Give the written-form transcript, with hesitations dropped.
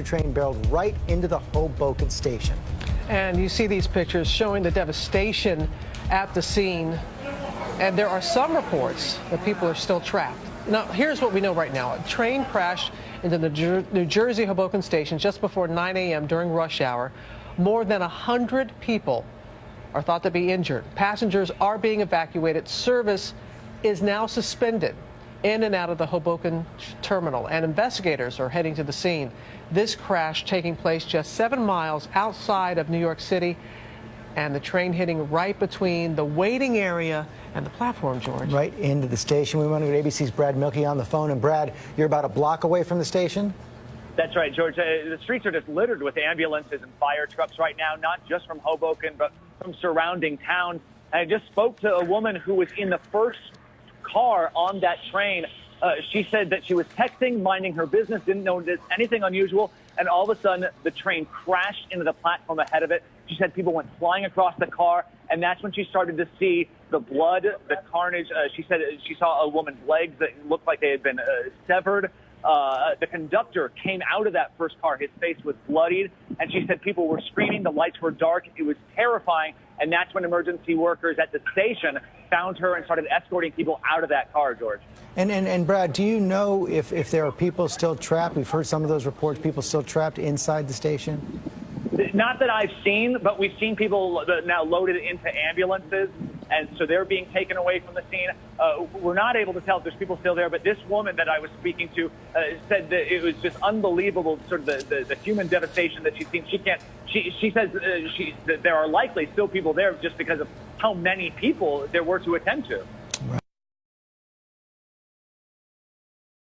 train barreled right into the Hoboken station. And you see these pictures showing the devastation at the scene. And there are some reports that people are still trapped. Now, here's what we know right now. A train crashed into the New Jersey Hoboken station just before 9 a.m. during rush hour. More than 100 people are thought to be injured. Passengers are being evacuated. Service is now suspended in and out of the Hoboken terminal, and investigators are heading to the scene. This crash taking place just 7 miles outside of New York City, and the train hitting right between the waiting area and the platform, George. Right into the station. We want to go to ABC's Brad Milkey on the phone. And Brad, you're about a block away from the station? That's right, George. The streets are just littered with ambulances and fire trucks right now, not just from Hoboken, but from surrounding towns. I just spoke to a woman who was in the first car on that train. She said that she was texting, minding her business, didn't notice anything unusual, and all of a sudden the train crashed into the platform ahead of it. She said people went flying across the car, and that's when she started to see the blood, the carnage. She said she saw a woman's legs that looked like they had been severed. The conductor came out of that first car. His face was bloodied, and she said people were screaming. The lights were dark. It was terrifying, and that's when emergency workers at the station found her and started escorting people out of that car, George. And Brad, do you know if there are people still trapped? We've heard some of those reports, people still trapped inside the station. Not that I've seen, but we've seen people now loaded into ambulances, and so they're being taken away from the scene. We're not able to tell if there's people still there, but this woman that I was speaking to said that it was just unbelievable, sort of the human devastation that she's seen. She says that there are likely still people there just because of how many people there were to attend to.